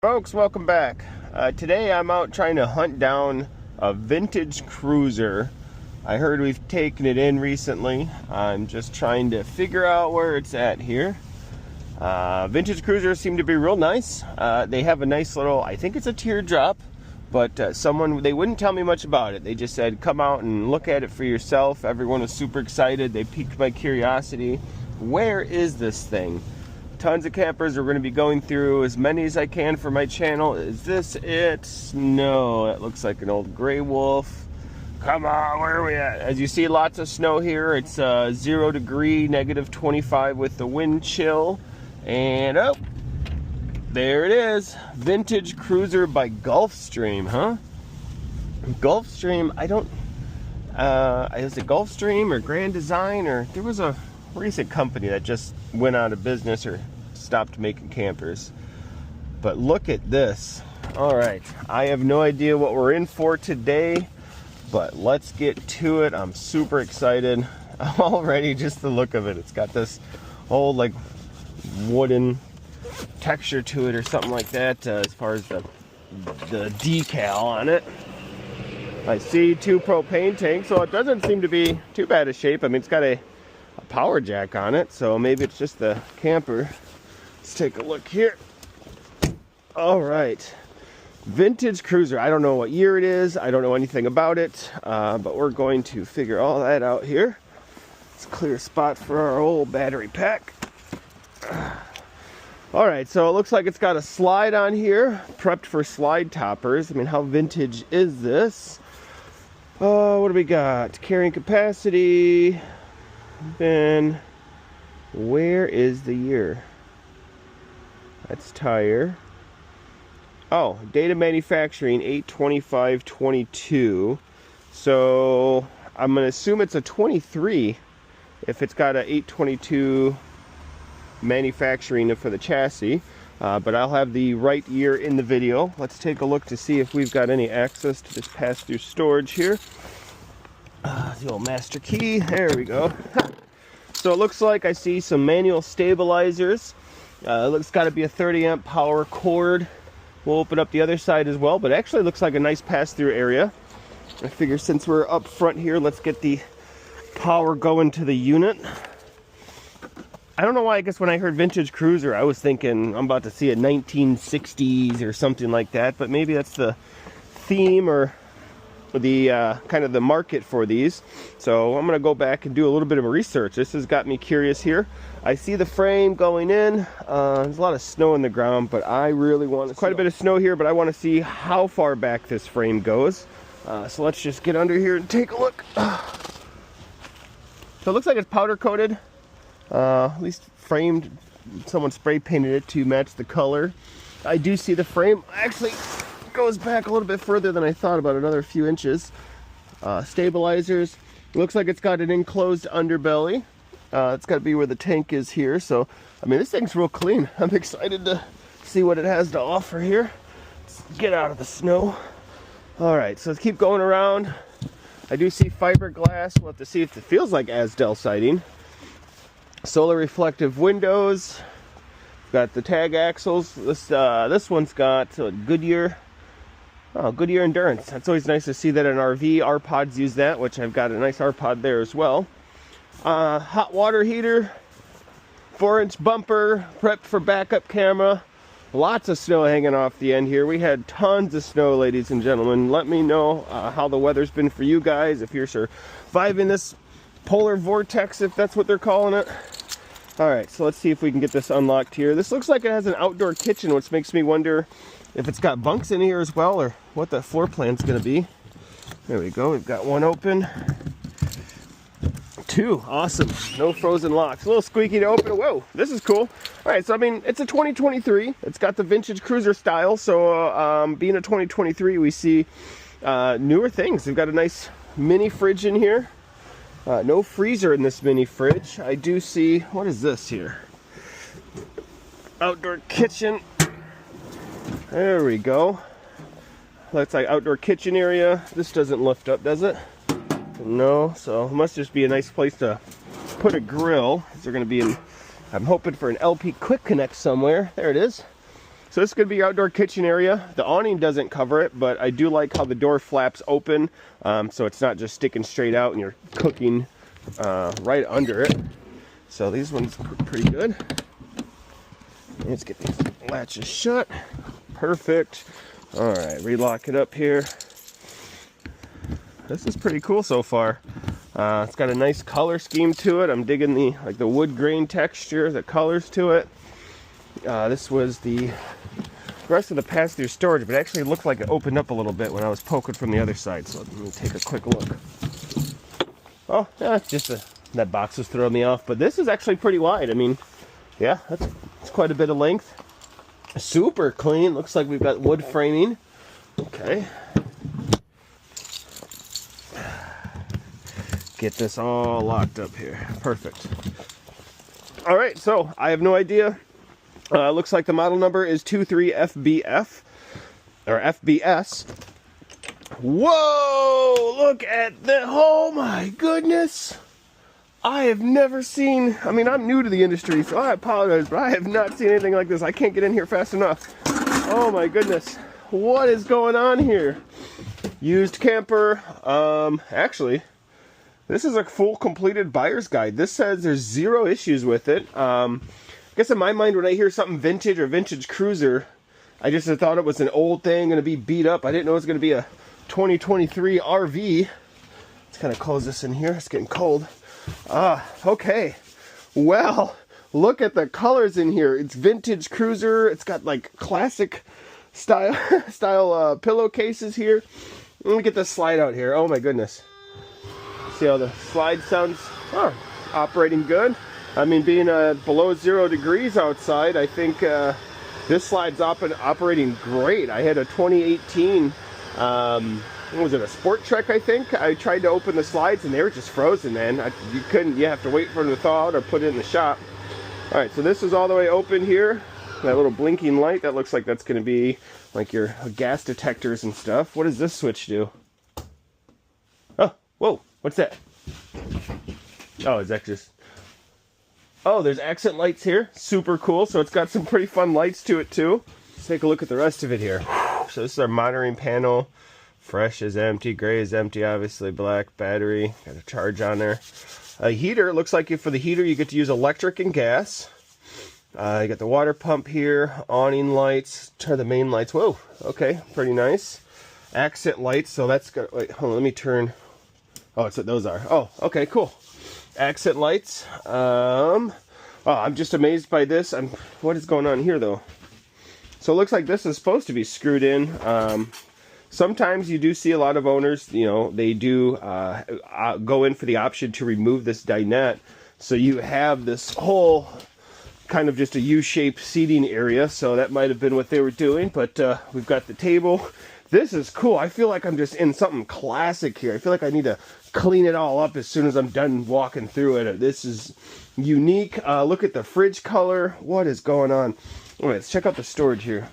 Folks, welcome back. Today I'm out trying to hunt down a vintage cruiser. I heard we've taken it in recently. I'm just trying to figure out where it's at here. Vintage cruisers seem to be real nice. They have a nice little, I think it's a teardrop, but they wouldn't tell me much about it. They just said come out and look at it for yourself. Everyone was super excited. They piqued my curiosity. Where is this thing? Tons of campers. We're going to be going through as many as I can for my channel. Is this it? No, that looks like an old gray wolf. Come on, where are we at? As you see, lots of snow here. It's 0 degree, -25 with the wind chill. And oh, there it is. Vintage cruiser by Gulfstream, huh? Gulfstream, I don't, is it Gulfstream or Grand Design, or there was a recent company that just went out of business or stopped making campers. But look at this. All right, I have no idea what we're in for today, but let's get to it. I'm super excited already, just the look of it. It's got this old like wooden texture to it or something like that, as far as the decal on it. I see 2 propane tanks, so it doesn't seem to be too bad a shape. I mean, it's got a power jack on it, so maybe it's just the camper. Let's take a look here. All right, vintage cruiser. I don't know what year it is. I don't know anything about it, but we're going to figure all that out here. It's a clear spot for our old battery pack. All right, so it looks like it's got a slide on here, prepped for slide toppers. I mean, how vintage is this? What do we got? Carrying capacity. Then where is the year? That's tire. Oh, date of manufacturing 8/25/22. So I'm gonna assume it's a 23 if it's got a 8/22 manufacturing for the chassis, but I'll have the right year in the video. Let's take a look to see if we've got any access to this pass-through storage here. The old master key, there we go. So it looks like I see some manual stabilizers. It looks got to be a 30 amp power cord. We'll open up the other side as well, but it actually looks like a nice pass-through area. I figure since we're up front here, let's get the power going to the unit. I don't know why, I guess when I heard vintage cruiser, I was thinking I'm about to see a 1960s or something like that, but maybe that's the theme or the kind of the market for these. So I'm gonna go back and do a little bit of research. This has got me curious here. I see the frame going in. There's a lot of snow in the ground, but I really want quite a bit of snow here, but I want to see how far back this frame goes. So let's just get under here and take a look. So it looks like it's powder coated, at least framed. Someone spray painted it to match the color. I do see the frame actually goes back a little bit further than I thought, about another few inches. Stabilizers. Looks like it's got an enclosed underbelly. It's got to be where the tank is here. So, I mean, this thing's real clean. I'm excited to see what it has to offer here. Let's get out of the snow. All right, so let's keep going around. I do see fiberglass. We'll have to see if it feels like Asdel siding. Solar reflective windows. Got the tag axles. This one's got Goodyear. Oh, Goodyear Endurance. That's always nice to see that in RV. R-Pods use that, which I've got a nice R-Pod there as well. Hot water heater, 4-inch bumper, prepped for backup camera. Lots of snow hanging off the end here. We had tons of snow, ladies and gentlemen. Let me know how the weather's been for you guys, if you're surviving this polar vortex, if that's what they're calling it. All right, so let's see if we can get this unlocked here. This looks like it has an outdoor kitchen, which makes me wonder if it's got bunks in here as well, or what the floor plan's gonna be. There we go, we've got one open. 2, awesome, no frozen locks. A little squeaky to open. Whoa, this is cool. All right, so I mean, it's a 2023. It's got the vintage cruiser style, so being a 2023, we see newer things. We've got a nice mini fridge in here. No freezer in this mini fridge. I do see, what is this here? Outdoor kitchen. There we go. That's like outdoor kitchen area. This doesn't lift up, does it? No, so it must just be a nice place to put a grill. They're going to be in, I'm hoping for an LP Quick Connect somewhere. There it is. So this is going to be your outdoor kitchen area. The awning doesn't cover it, but I do like how the door flaps open, so it's not just sticking straight out and you're cooking right under it. So these ones are pretty good. Let's get these latches shut. Perfect. All right, relock it up here. This is pretty cool so far. It's got a nice color scheme to it. I'm digging the wood grain texture, the colors to it. This was the rest of the pass-through storage, but it actually looked like it opened up a little bit when I was poking from the other side. So let me take a quick look. Oh, yeah, it's just that box was throwing me off. But this is actually pretty wide. I mean, yeah, that's quite a bit of length. Super clean. Looks like we've got wood framing. Okay. Get this all locked up here. Perfect. All right, so I have no idea. Looks like the model number is 23FBF or FBS. Whoa! Look at that! Oh my goodness! I have never seen. I mean, I'm new to the industry, so I apologize, but I have not seen anything like this. I can't get in here fast enough. Oh my goodness! What is going on here? Used camper. Actually, this is a full completed buyer's guide. This says there's 0 issues with it. I guess in my mind, when I hear something vintage or vintage cruiser, I just thought it was an old thing going to be beat up. I didn't know it was going to be a 2023 RV. Let's kind of close this in here. It's getting cold. Okay. Well, look at the colors in here. It's vintage cruiser. It's got like classic style pillowcases here. Let me get this slide out here. Oh my goodness. See how the slide sounds? Oh, operating good. I mean, being below 0 degrees outside, I think this slide's operating great. I had a 2018, what was it, a Sport Trek, I think? I tried to open the slides and they were just frozen, man. You couldn't, you have to wait for them to thaw out or put it in the shop. All right, so this is all the way open here. That little blinking light, that looks like that's going to be like your gas detectors and stuff. What does this switch do? Oh, whoa, what's that? Oh, is that just... Oh, there's accent lights here. Super cool. So it's got some pretty fun lights to it too. Let's take a look at the rest of it here. So this is our monitoring panel. Fresh is empty, gray is empty, obviously black, battery, got a charge on there. A heater, looks like for the heater you get to use electric and gas. You got the water pump here, awning lights, turn the main lights. Whoa, okay, pretty nice. Accent lights, so that's got, wait, hold on, let me turn. Oh, that's what those are. Oh, okay, cool. Accent lights. Oh, I'm just amazed by this. What is going on here though? So it looks like this is supposed to be screwed in. Sometimes you do see a lot of owners, you know, they do go in for the option to remove this dinette. So you have this whole kind of just a U-shaped seating area. So that might have been what they were doing, but we've got the table. This is cool. I feel like I'm just in something classic here. I feel like I need to clean it all up as soon as I'm done walking through it. This is unique. Look at the fridge color. What is going on? All right, let's check out the storage here.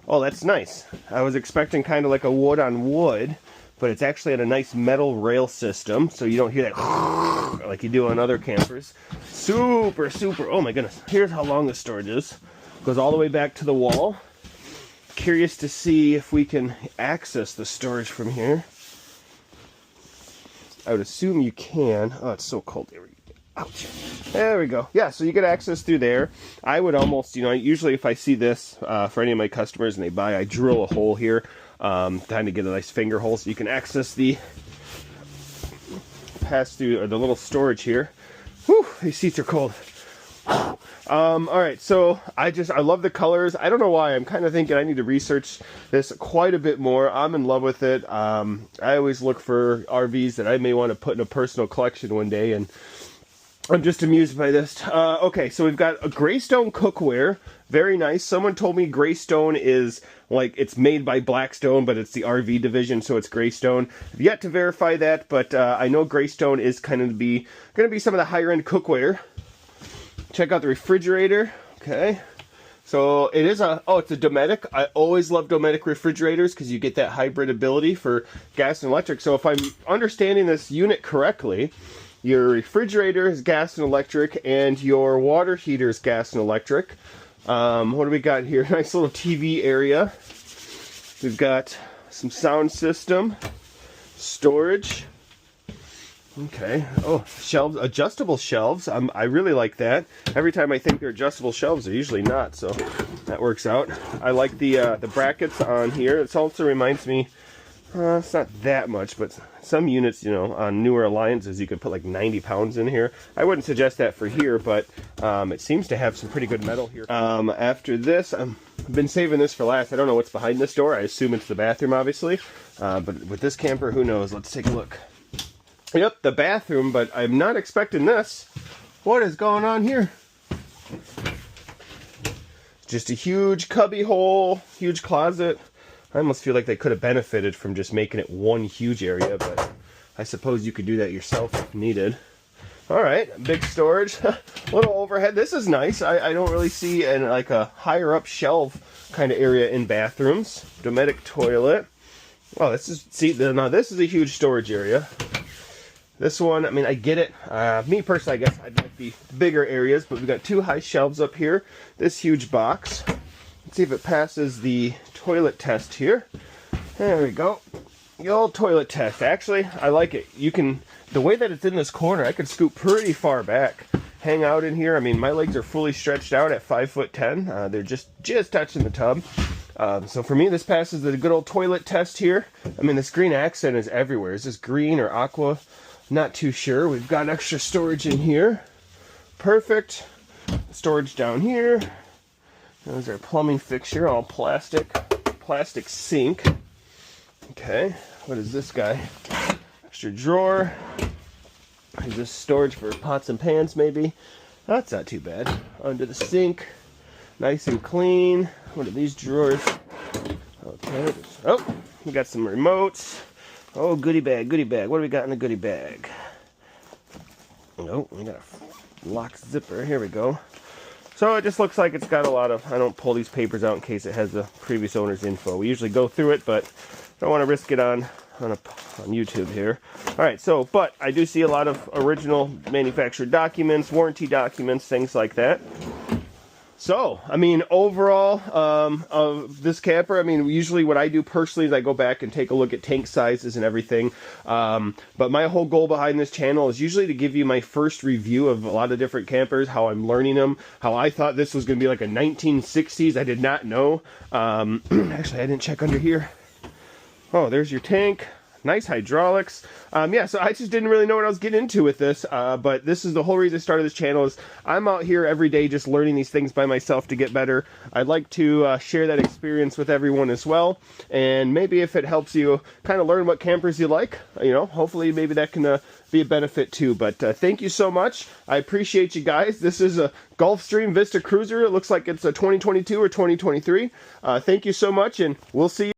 Oh, that's nice. I was expecting kind of like a wood on wood, but it's actually on a nice metal rail system, so you don't hear that like you do on other campers. Super, super. Oh my goodness. Here's how long the storage is. Goes all the way back to the wall. Curious to see if we can access the storage from here. I would assume you can. Oh, it's so cold. There we go. Ouch. There we go. Yeah, so you get access through there. I would almost, you know, usually if I see this for any of my customers and they buy, I drill a hole here, kind of get a nice finger hole so you can access the pass through or the little storage here. Whew, these seats are cold. All right, so I love the colors. I don't know why. I'm kind of thinking I need to research this quite a bit more. I'm in love with it. I always look for RVs that I may want to put in a personal collection one day, and I'm just amused by this. Okay, so we've got a Greystone cookware. Very nice. Someone told me Greystone is like, it's made by Blackstone, but it's the RV division, so it's Greystone. I've yet to verify that, but I know Greystone is kind of going to be some of the higher end cookware. Check out the refrigerator. Okay. So it is it's a Dometic. I always love Dometic refrigerators because you get that hybrid ability for gas and electric. So if I'm understanding this unit correctly, your refrigerator is gas and electric and your water heater is gas and electric. What do we got here? Nice little TV area. We've got some sound system, storage. Okay. Oh, shelves, adjustable shelves. I really like that. Every time I think they're adjustable shelves, they're usually not, so that works out. I like the brackets on here. It also reminds me, it's not that much, but some units, you know, on newer Alliances, you could put like 90 pounds in here. I wouldn't suggest that for here, but it seems to have some pretty good metal here. After this, I've been saving this for last. I don't know what's behind this door. I assume it's the bathroom, obviously. But with this camper, who knows? Let's take a look. Yep, the bathroom, but I'm not expecting this. What is going on here? Just a huge cubby hole, huge closet. I almost feel like they could have benefited from just making it one huge area, but I suppose you could do that yourself if needed. All right, big storage, little overhead. This is nice. I don't really see like a higher up shelf kind of area in bathrooms. Dometic toilet. Well, this is, now this is a huge storage area. This one, I mean, I get it. Me personally, I guess I'd like the bigger areas, but we've got 2 high shelves up here. This huge box. Let's see if it passes the toilet test here. There we go. The old toilet test. Actually, I like it. You can, the way that it's in this corner, I could scoot pretty far back, hang out in here. I mean, my legs are fully stretched out at 5'10". They're just touching the tub. So for me, this passes the good old toilet test here. I mean, this green accent is everywhere. Is this green or aqua? Not too sure. We've got extra storage in here. Perfect. Storage down here. There's our plumbing fixture, all plastic. Plastic sink. Okay, what is this guy? Extra drawer. Is this storage for pots and pans maybe? That's not too bad. Under the sink. Nice and clean. What are these drawers? Okay. Oh, we got some remotes. Oh, goodie bag, goodie bag. What do we got in the goodie bag? Oh, we got a lock zipper. Here we go. So it just looks like it's got a lot of, I don't pull these papers out in case it has the previous owner's info. We usually go through it, but don't want to risk it on YouTube here. All right, so, but I do see a lot of original manufactured documents, warranty documents, things like that. So, I mean, overall, of this camper, I mean, usually what I do personally is I go back and take a look at tank sizes and everything. But my whole goal behind this channel is usually to give you my first review of a lot of different campers, how I'm learning them, how I thought this was going to be like a 1960s. I did not know. Actually, I didn't check under here. Oh, there's your tank. Nice hydraulics. Yeah, so I just didn't really know what I was getting into with this, but this is the whole reason I started this channel is I'm out here every day just learning these things by myself to get better. I'd like to share that experience with everyone as well, and maybe if it helps you kind of learn what campers you like, you know, hopefully maybe that can be a benefit too. But thank you so much. I appreciate you guys. This is a Gulfstream Vista Cruiser. It looks like it's a 2022 or 2023. Thank you so much, and we'll see you.